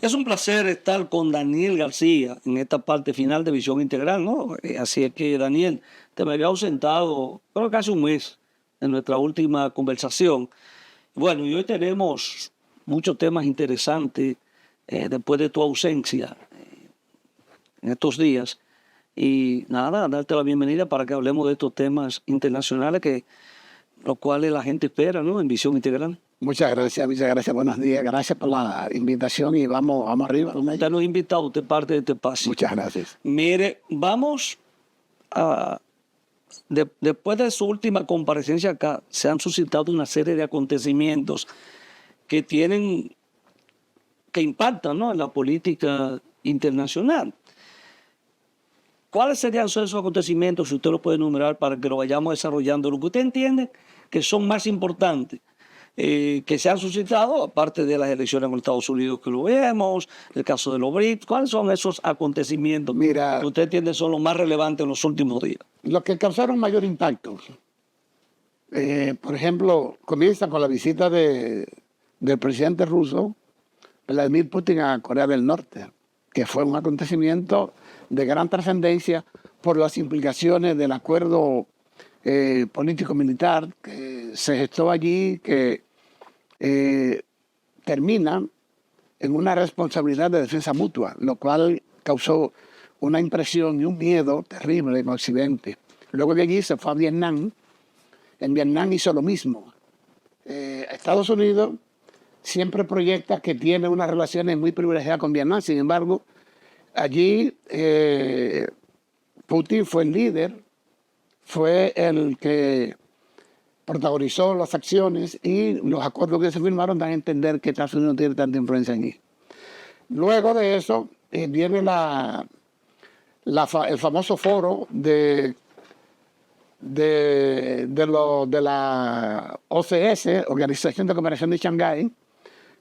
Es un placer estar con Daniel García en esta parte final de Visión Integral, ¿no? Así es que, Daniel, te me había ausentado, creo que hace un mes, en nuestra última conversación. Bueno, y hoy tenemos muchos temas interesantes después de tu ausencia en estos días. Y nada, darte la bienvenida para que hablemos de estos temas internacionales que los cuales la gente espera, ¿no? En Visión Integral. Muchas gracias, buenos días, gracias por la invitación y vamos arriba. Usted nos ha invitado, usted parte de este espacio. Muchas gracias. Mire, vamos a... después de su última comparecencia acá, se han suscitado una serie de acontecimientos que impactan, ¿no?, en la política internacional. ¿Cuáles serían esos acontecimientos, si usted los puede enumerar, para que lo vayamos desarrollando? Lo que usted entiende que son más importantes, que se han suscitado, aparte de las elecciones en los Estados Unidos que lo vemos, el caso de los BRICS. ¿Cuáles son esos acontecimientos que usted entiende son los más relevantes en los últimos días? Los que causaron mayor impacto, por ejemplo, comienza con la visita del presidente ruso, Vladimir Putin, a Corea del Norte, que fue un acontecimiento de gran trascendencia por las implicaciones del acuerdo político-militar que se gestó allí, que termina en una responsabilidad de defensa mutua, lo cual causó una impresión y un miedo terrible en Occidente. Luego de allí se fue a Vietnam. En Vietnam hizo lo mismo. Estados Unidos siempre proyecta que tiene unas relaciones muy privilegiadas con Vietnam. Sin embargo, allí Putin fue el líder, fue el que protagonizó las acciones y los acuerdos que se firmaron dan a entender que Estados Unidos no tiene tanta influencia allí. Luego de eso viene el famoso foro de la OCS, Organización de Cooperación de Shanghái,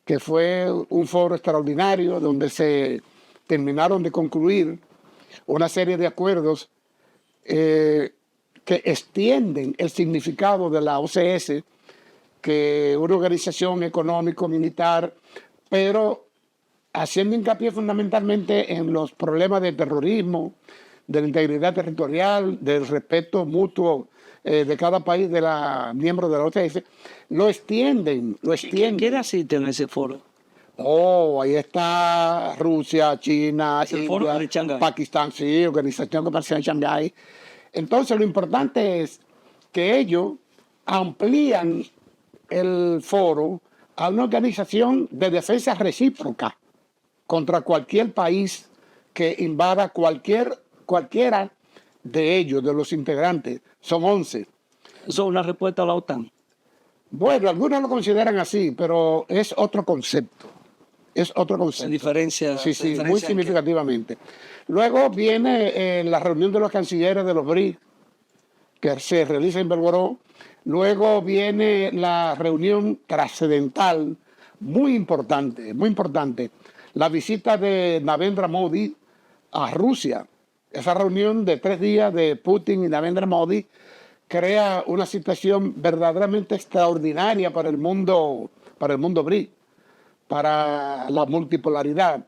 que fue un foro extraordinario donde se terminaron de concluir una serie de acuerdos que extienden el significado de la OCS, que es una organización económico-militar, pero haciendo hincapié fundamentalmente en los problemas de terrorismo, de la integridad territorial, del respeto mutuo de cada país de miembro de la OCS, lo extienden. ¿Quién asiste en ese foro? Ahí está Rusia, China, India, Pakistán, sí, Organización de Cooperación de Shanghái. Entonces lo importante es que ellos amplían el foro a una organización de defensa recíproca contra cualquier país que invada cualquiera de ellos, de los integrantes. Son 11. ¿Eso es una respuesta a la OTAN? Bueno, algunos lo consideran así, pero es otro concepto. Es otro concepto. ¿En diferencia? Sí, muy significativamente. Luego viene la reunión de los cancilleres de los BRICS, que se realiza en Belgorod. Luego viene la reunión trascendental, muy importante, la visita de Narendra Modi a Rusia. Esa reunión de 3 días de Putin y Narendra Modi crea una situación verdaderamente extraordinaria para el mundo BRICS, para la multipolaridad,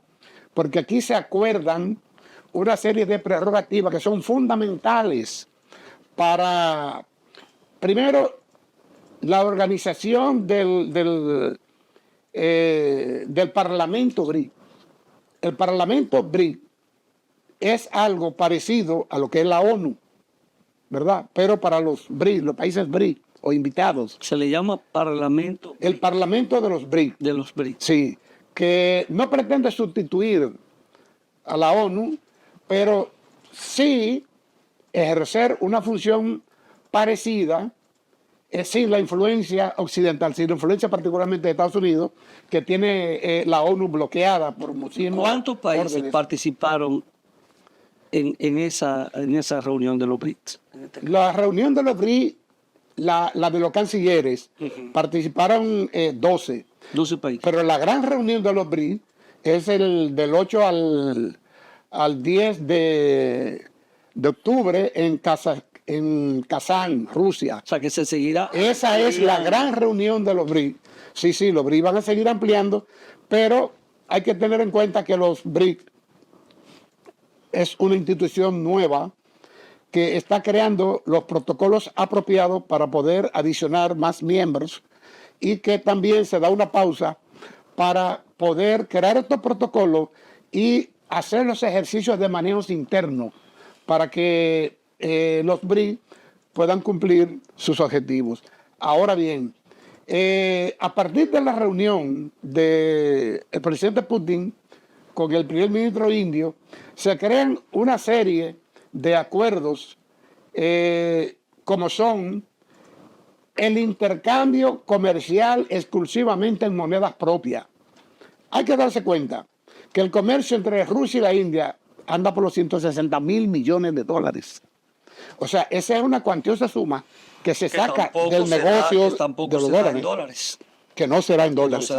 porque aquí se acuerdan una serie de prerrogativas que son fundamentales para, primero, la organización del Parlamento BRICS. El Parlamento BRICS es algo parecido a lo que es la ONU, ¿verdad? Pero para los BRICS, los países BRICS o invitados. Se le llama Parlamento. El Parlamento de los BRICS. De los BRICS. Sí, que no pretende sustituir a la ONU, pero sí ejercer una función parecida, sin la influencia occidental, sin la influencia particularmente de Estados Unidos, que tiene la ONU bloqueada por muchísimos. ¿Cuántos países participaron en esa reunión de los BRICS? La reunión de los BRICS, la de los cancilleres, participaron 12. 12 países. Pero la gran reunión de los BRICS es del 8 al 10 de octubre en Kazán, Rusia. O sea, que se seguirá. Esa es la gran reunión de los BRICS. Sí, los BRICS van a seguir ampliando, pero hay que tener en cuenta que los BRIC es una institución nueva que está creando los protocolos apropiados para poder adicionar más miembros y que también se da una pausa para poder crear estos protocolos y hacer los ejercicios de manejo interno para que los BRIC puedan cumplir sus objetivos. Ahora bien, a partir de la reunión del presidente Putin con el primer ministro indio, se crean una serie de acuerdos como son el intercambio comercial exclusivamente en monedas propias. Hay que darse cuenta que el comercio entre Rusia y la India anda por los 160.000 millones de dólares. O sea, esa es una cuantiosa suma que se saca del negocio de los dólares. Que no será en dólares,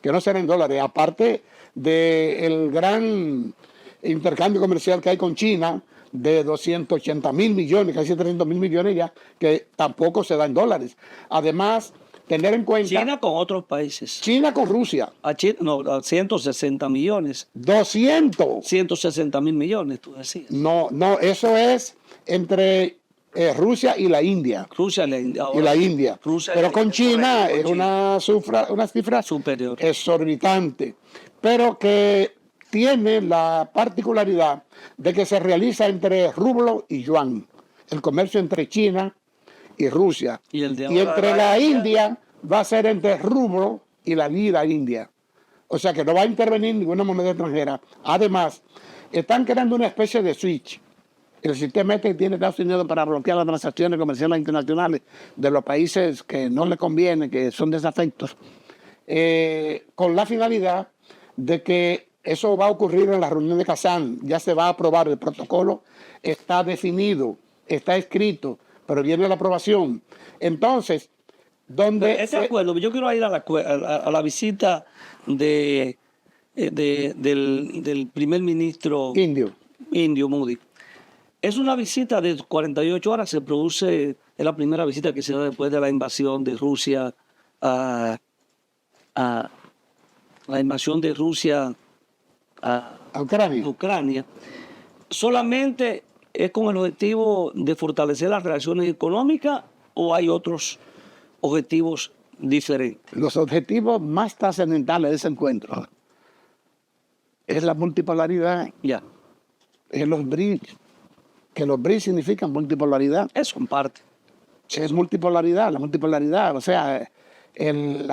que no será en dólares. Aparte del gran intercambio comercial que hay con China, de 280.000 millones, casi 300.000 millones ya, que tampoco se da en dólares. Además, tener en cuenta... China con otros países. China con Rusia. A 160 millones. 160 mil millones, tú decías. No, eso es entre Rusia y la India. Rusia y la India. Ahora, y la India. Pero con China es una cifra superior, exorbitante, pero que tiene la particularidad de que se realiza entre rublo y yuan, el comercio entre China y Rusia. Y entre la India va a ser entre rublo y la lira india. O sea que no va a intervenir ninguna moneda extranjera. Además, están creando una especie de switch. El sistema que tiene Estados Unidos para bloquear las transacciones comerciales internacionales de los países que no le conviene, que son desafectos, con la finalidad de que eso va a ocurrir en la reunión de Kazán. Ya se va a aprobar el protocolo, está definido, está escrito, pero viene la aprobación. Entonces, donde... Ese acuerdo, yo quiero ir a la visita del primer ministro indio Modi. Es una visita de 48 horas, se produce, es la primera visita que se da después de la invasión de Rusia a Ucrania. ¿Solamente es con el objetivo de fortalecer las relaciones económicas o hay otros objetivos diferentes? Los objetivos más trascendentales de ese encuentro es la multipolaridad. Ya. Es los BRICS. Que los BRICS significan multipolaridad. Eso en parte. Es multipolaridad, la multipolaridad, o sea, el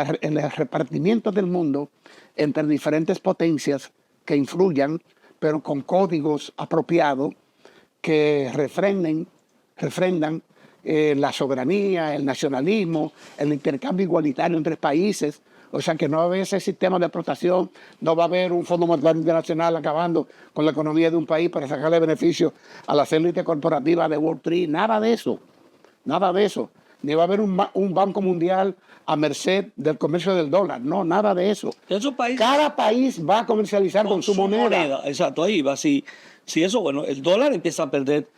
repartimiento del mundo entre diferentes potencias que influyan, pero con códigos apropiados que refrendan la soberanía, el nacionalismo, el intercambio igualitario entre países. O sea que no va a haber ese sistema de explotación, no va a haber un Fondo Monetario Internacional acabando con la economía de un país para sacarle beneficio a las élites corporativas de Wall Street, nada de eso, nada de eso. Ni va a haber un Banco Mundial a merced del comercio del dólar, no, nada de eso. Cada país va a comercializar con su moneda. Exacto, ahí va. Si eso, bueno, el dólar empieza a perder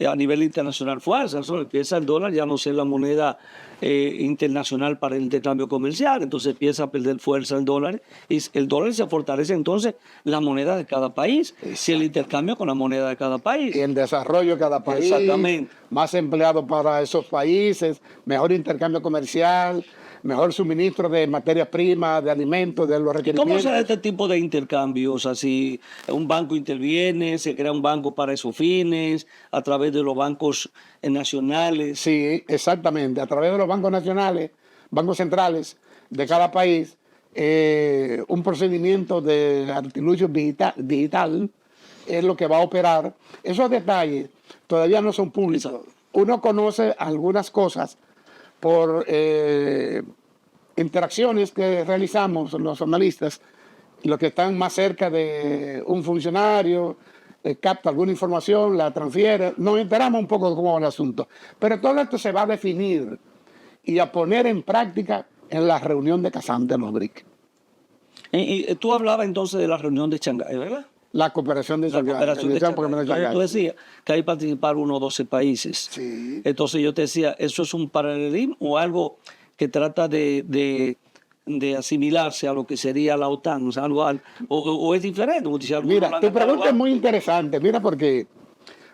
a nivel internacional fuerza, eso empieza el dólar ya no ser la moneda internacional para el intercambio comercial, entonces empieza a perder fuerza el dólar y el dólar se fortalece entonces la moneda de cada país, si el intercambio con la moneda de cada país. Y el desarrollo de cada país, exactamente, más empleados para esos países, mejor intercambio comercial, mejor suministro de materias primas, de alimentos, de los requerimientos. ¿Cómo se da este tipo de intercambios? Así, un banco interviene, se crea un banco para esos fines, a través de los bancos nacionales. Sí, exactamente, a través de los bancos nacionales, bancos centrales de cada país, un procedimiento de artilugio digital es lo que va a operar. Esos detalles todavía no son públicos. Exacto. Uno conoce algunas cosas por interacciones que realizamos los analistas, los que están más cerca de un funcionario, capta alguna información, la transfiere, nos enteramos un poco de cómo va el asunto. Pero todo esto se va a definir y a poner en práctica en la reunión de Kazán de los BRICS. Y tú hablabas entonces de la reunión de Shanghái, ¿verdad? La cooperación de Shanghái. Tú decías que ahí participaron unos 12 países. Sí. Entonces yo te decía, ¿eso es un paralelismo o algo que trata de de asimilarse a lo que sería la OTAN, o sea, o es diferente. Como dice algunos, Mira, tu pregunta es muy interesante. Mira por qué.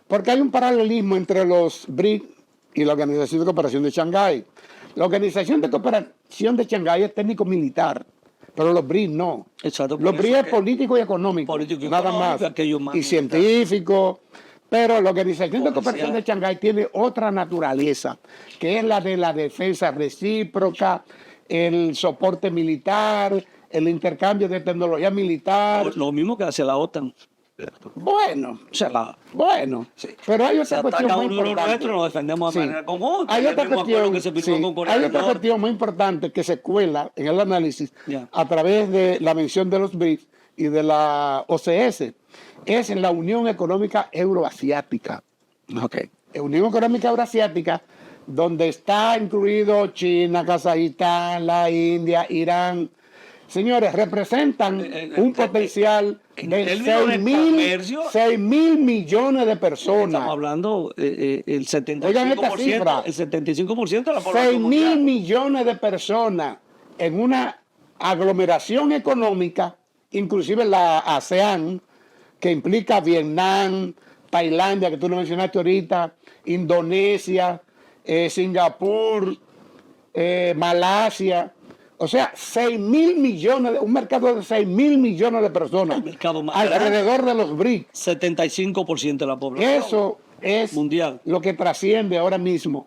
Porque hay un paralelismo entre los BRIC y la Organización de Cooperación de Shanghái. La Organización de Cooperación de Shanghái es técnico-militar, pero los BRIC no. Exacto, por Los eso BRIC es que- político y económico, político y nada económico, más. aquello más Y militar. científico. Pero la Organización de Comercial. Cooperación de Shanghái tiene otra naturaleza, que es la de la defensa recíproca, el soporte militar, el intercambio de tecnología militar. Lo mismo que hace la OTAN. Bueno, O sea, bueno, Sí. pero hay se otra cuestión ataca muy uno a lo importante. nuestro, nos defendemos de Sí. manera conjunta. Hay Y el otra mismo acuerdo cuestión, que se firmó sí, con Corea hay del otra Norte. cuestión muy importante que se cuela en el análisis Ya. a través de la mención de los BRICS y de la OCS, es en la Unión Económica Euroasiática. Okay. Unión Económica Euroasiática, donde está incluido China, Kazajistán, la India, Irán. Señores, representan un potencial en de términos de comercio, 6 mil millones de personas. Estamos hablando el Oigan esta 75%, cifra. el 75% de la 6 población mil mundial. millones de personas en una aglomeración económica, inclusive la ASEAN, que implica Vietnam, Tailandia, que tú lo mencionaste ahorita, Indonesia, Singapur, Malasia. O sea, 6 mil millones, un mercado de 6 mil millones de personas El mercado más alrededor de los BRICS. 75% de la población. Eso es Mundial. lo que trasciende ahora mismo.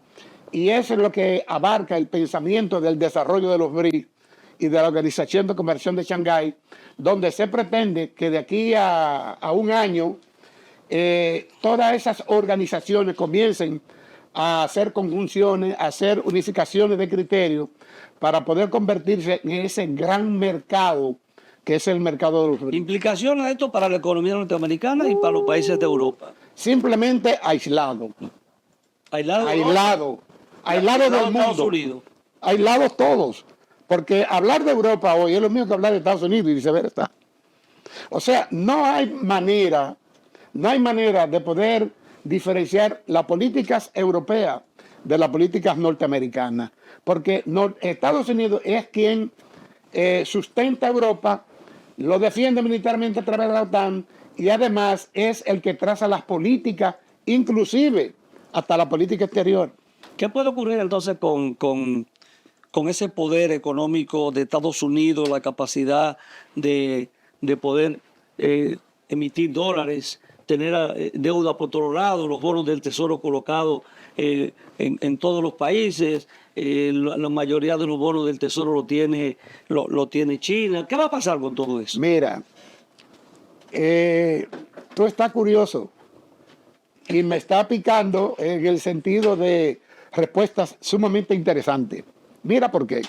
Y eso es lo que abarca el pensamiento del desarrollo de los BRICS y de la Organización de Cooperación de Shanghái, donde se pretende que de aquí a un año todas esas organizaciones comiencen a hacer conjunciones, a hacer unificaciones de criterios para poder convertirse en ese gran mercado que es el mercado de los BRICS. Implicaciones de esto para la economía norteamericana y para los países de Europa. Simplemente aislado, Aislado de aislado del Estados mundo. Unidos. Aislados todos. Porque hablar de Europa hoy es lo mismo que hablar de Estados Unidos y viceversa. O sea, no hay manera de poder diferenciar las políticas europeas de las políticas norteamericanas. Porque Estados Unidos es quien sustenta a Europa, lo defiende militarmente a través de la OTAN y además es el que traza las políticas, inclusive hasta la política exterior. ¿Qué puede ocurrir entonces con ese poder económico de Estados Unidos, la capacidad de poder emitir dólares, tener deuda por otro lado, los bonos del tesoro colocados en todos los países, la mayoría de los bonos del tesoro lo tiene China? ¿Qué va a pasar con todo eso? Mira, tú estás curioso y me está picando en el sentido de respuestas sumamente interesantes. Mira por qué.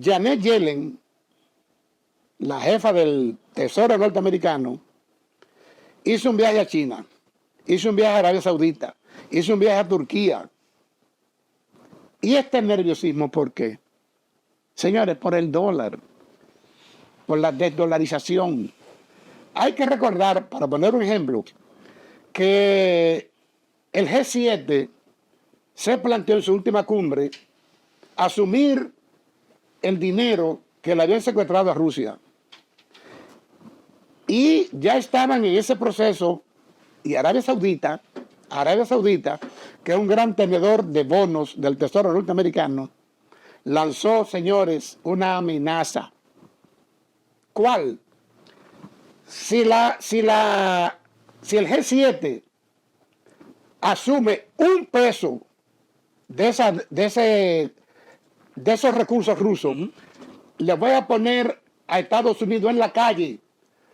Janet Yellen, la jefa del Tesoro norteamericano, hizo un viaje a China, hizo un viaje a Arabia Saudita, hizo un viaje a Turquía. ¿Y este nerviosismo por qué? Señores, por el dólar, por la desdolarización. Hay que recordar, para poner un ejemplo, que el G7 se planteó en su última cumbre asumir el dinero que le habían secuestrado a Rusia. Y ya estaban en ese proceso, y Arabia Saudita, que es un gran tenedor de bonos del Tesoro norteamericano, lanzó, señores, una amenaza. ¿Cuál? Si el G7 asume un peso de esos recursos rusos, le voy a poner a Estados Unidos en la calle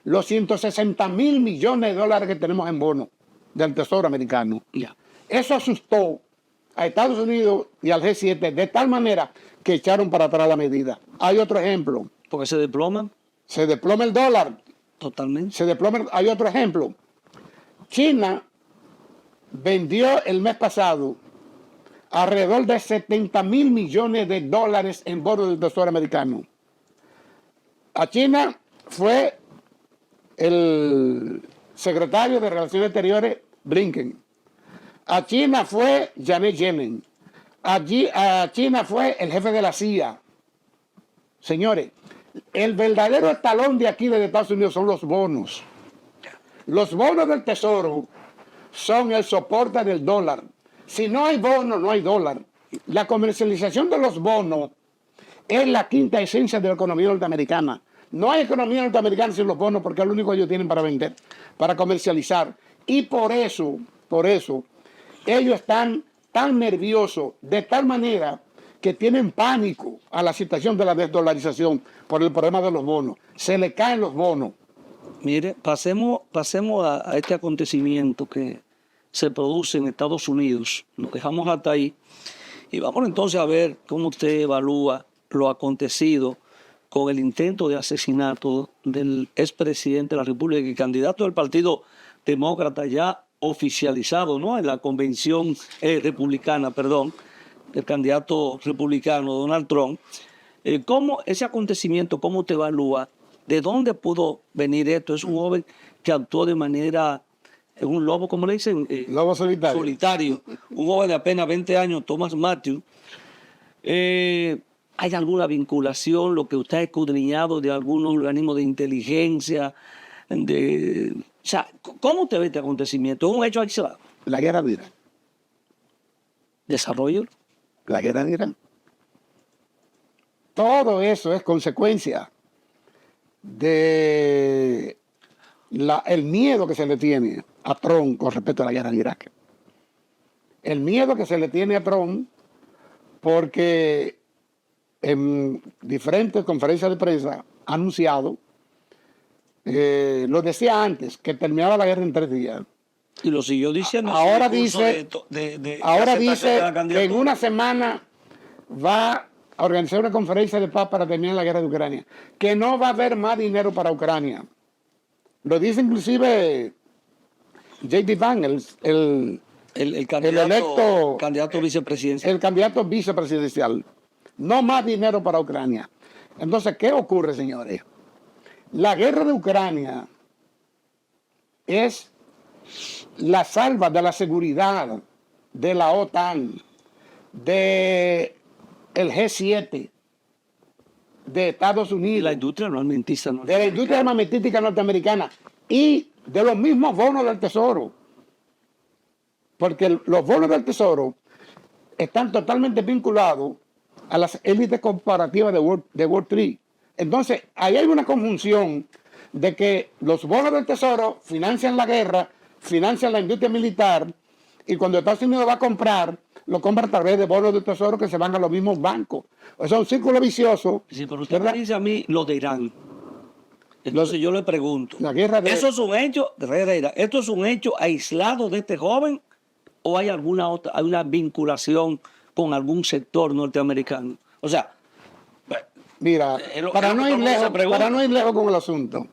los 160 mil millones de dólares que tenemos en bonos del Tesoro americano. Ya. Eso asustó a Estados Unidos y al G7 de tal manera que echaron para atrás la medida. Hay otro ejemplo. Porque se desploman Se desploma el dólar. totalmente. Hay otro ejemplo. China vendió el mes pasado alrededor de 70 mil millones de dólares en bonos del Tesoro americano. A China fue el secretario de Relaciones Exteriores Blinken. A China fue Janet Yellen. A China fue el jefe de la CIA. Señores, el verdadero estalón de aquí de Estados Unidos son los bonos. Los bonos del Tesoro son el soporte del dólar. Si no hay bono, no hay dólar. La comercialización de los bonos es la quinta esencia de la economía norteamericana. No hay economía norteamericana sin los bonos porque es lo único que ellos tienen para vender, para comercializar. Y por eso, ellos están tan nerviosos, de tal manera que tienen pánico a la situación de la desdolarización por el problema de los bonos. Se le caen los bonos. Mire, pasemos a este acontecimiento que se produce en Estados Unidos. Nos dejamos hasta ahí y vamos entonces a ver cómo usted evalúa lo acontecido con el intento de asesinato del expresidente de la República y candidato del Partido Demócrata ya oficializado, ¿no?, en la convención republicana, del candidato republicano Donald Trump. ¿Cómo ese acontecimiento, cómo te evalúa? ¿De dónde pudo venir esto? Es un joven que actuó de manera, un lobo, ¿cómo le dicen? Lobo solitario. Solitario. Un joven de apenas 20 años, Thomas Matthews. ¿Hay alguna vinculación, lo que usted ha escudriñado de algunos organismos de inteligencia? O sea, ¿cómo te ve este acontecimiento? ¿Es un hecho aislado? La guerra de Irán. ¿Desarrollo? La guerra de Irán. Todo eso es consecuencia de el miedo que se le tiene a Trump con respecto a la guerra de Irak. El miedo que se le tiene a Trump porque en diferentes conferencias de prensa ha anunciado, lo decía antes, que terminaba la guerra en 3 días. Y lo siguió diciendo. Ahora dice que en una semana va a organizar una conferencia de paz para terminar la guerra de Ucrania, que no va a haber más dinero para Ucrania. Lo dice inclusive J.D. Vance, el candidato vicepresidencial. El candidato vicepresidencial. No más dinero para Ucrania. Entonces, ¿qué ocurre, señores? La guerra de Ucrania es la salva de la seguridad de la OTAN, de el G7, de Estados Unidos, Y la industria armamentista, ¿no? de la industria armamentística norteamericana y de los mismos bonos del Tesoro. Porque los bonos del Tesoro están totalmente vinculados a las élites corporativas de Wall Street. Entonces, ahí hay una conjunción de que los bonos del Tesoro financian la guerra, financian la industria militar, y cuando Estados Unidos va a comprar, lo compra a través de bonos del Tesoro que se van a los mismos bancos. O sea, un círculo vicioso. Sí, pero usted me dice a mí lo de Irán. Entonces yo le pregunto, La guerra de... ¿eso es un hecho, esto es un hecho aislado de este joven o hay alguna otra, hay una vinculación con algún sector norteamericano? O sea, Mira, para no ir lejos con el asunto,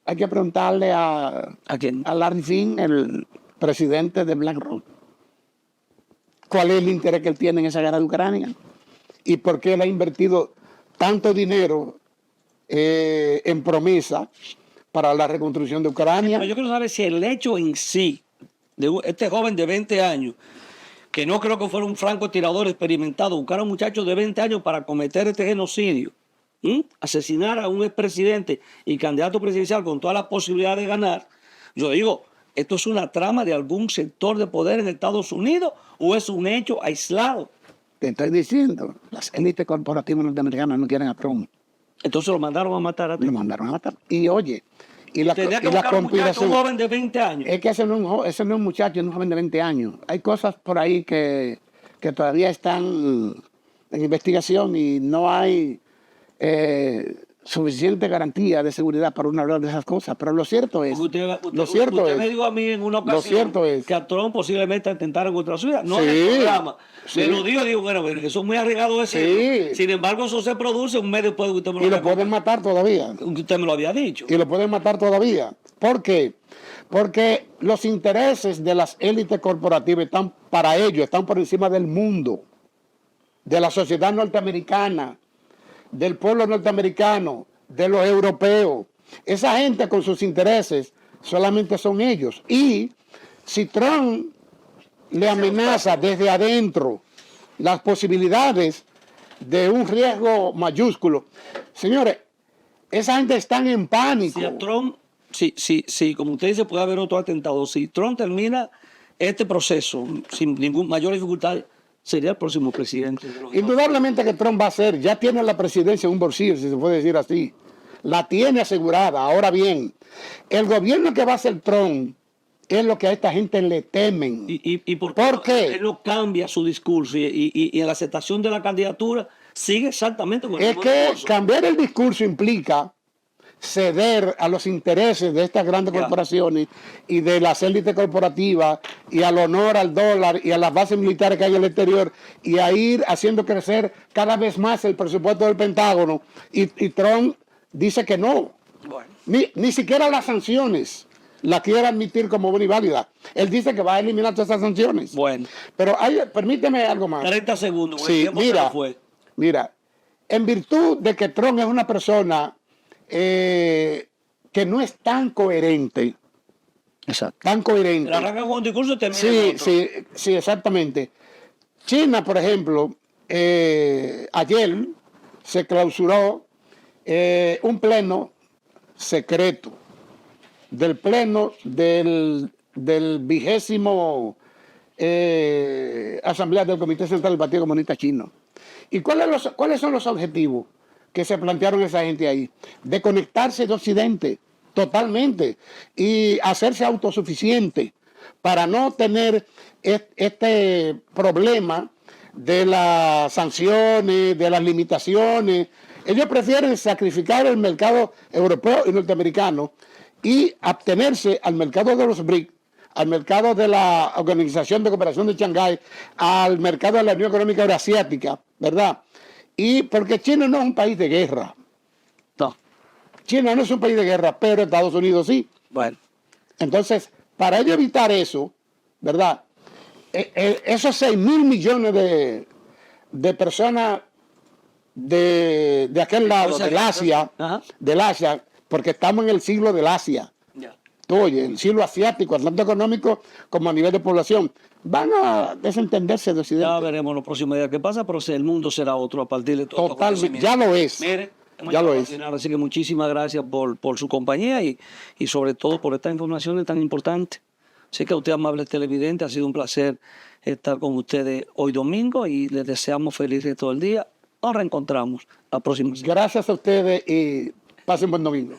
hay que preguntarle ¿a quién? a Larry Fink, el presidente de BlackRock, cuál es el interés que él tiene en esa guerra de Ucrania y por qué él ha invertido tanto dinero en promesa para la reconstrucción de Ucrania. Pero yo quiero saber si el hecho en sí de este joven de 20 años, que no creo que fuera un francotirador experimentado, buscar a un muchacho de 20 años para cometer este genocidio, asesinar a un expresidente y candidato presidencial con todas las posibilidades de ganar. Yo digo, ¿esto es una trama de algún sector de poder en Estados Unidos o es un hecho aislado? Te estoy diciendo, las élites corporativas norteamericanas no quieren a Trump. Entonces lo mandaron a matar a Trump. Lo mandaron a matar. Y oye, y la conspiración. Un joven de 20 años. Es que ese no es un muchacho, es un joven de 20 años. Hay cosas por ahí que todavía están en investigación y no hay suficiente garantía de seguridad para uno hablar de esas cosas. Pero lo cierto es, usted me dijo a mí en una ocasión que a Trump posiblemente intentaron contra su vida. No en el programa. Me lo digo, bueno, eso es muy arriesgado ese. Sí. Sin embargo, eso se produce un mes después de que usted me lo y lo pueden matar todavía. Usted me lo había dicho. Y lo pueden matar todavía. ¿Por qué? Porque los intereses de las élites corporativas están para ellos, están por encima del mundo, de la sociedad norteamericana, del pueblo norteamericano, de los europeos. Esa gente con sus intereses solamente son ellos. Y si Trump le amenaza desde adentro las posibilidades de un riesgo mayúsculo. Señores, esa gente está en pánico. Si a Trump, sí, como usted dice, puede haber otro atentado. Si Trump termina este proceso sin ninguna mayor dificultad, sería el próximo presidente. Indudablemente que Trump va a ser, ya tiene la presidencia en un bolsillo, si se puede decir así. La tiene asegurada. Ahora bien, el gobierno que va a hacer Trump es lo que a esta gente le temen. ¿Y por qué? Él no cambia su discurso y en la aceptación de la candidatura sigue exactamente con el Es mismo que discurso. cambiar el discurso implica ceder a los intereses de estas grandes corporaciones y de las élites corporativas y al honor al dólar y a las bases militares que hay en el exterior y a ir haciendo crecer cada vez más el presupuesto del Pentágono. Y Trump dice que no. Bueno. Ni siquiera las sanciones la quiere admitir como buena y válida. Él dice que va a eliminar todas esas sanciones. Bueno. Pero permíteme algo más. 30 segundos. Sí, mira, en virtud de que Trump es una persona que no es tan coherente. Exacto. Tan coherente. La arranca con un discurso y termina sí, exactamente. China, por ejemplo, ayer se clausuró un pleno secreto del pleno del 20º Asamblea del Comité Central del Partido Comunista Chino. ¿Y cuáles son los objetivos que se plantearon esa gente ahí? De conectarse de Occidente totalmente y hacerse autosuficiente para no tener este problema de las sanciones, de las limitaciones. Ellos prefieren sacrificar el mercado europeo y norteamericano y abstenerse al mercado de los BRIC, al mercado de la Organización de Cooperación de Shanghái, al mercado de la Unión Económica Euroasiática, ¿verdad? Y porque China no es un país de guerra. No. China no es un país de guerra, pero Estados Unidos sí. Bueno. Entonces, para ello evitar eso, ¿verdad? Esos 6.000 millones de personas de aquel lado, del Asia, porque estamos en el siglo del Asia. Ya. Oye, el siglo asiático, tanto económico como a nivel de población, van a desentenderse de Occidente. Ya veremos los próximos días qué pasa, pero el mundo será otro a partir de todo. Totalmente, ya lo es. Mire, ya lo es. Así que muchísimas gracias por su compañía y sobre todo por estas informaciones tan importantes. Así que a usted, amable televidente, ha sido un placer estar con ustedes hoy domingo y les deseamos felices todo el día. Nos reencontramos la próxima semana. Gracias a ustedes y pasen buen domingo.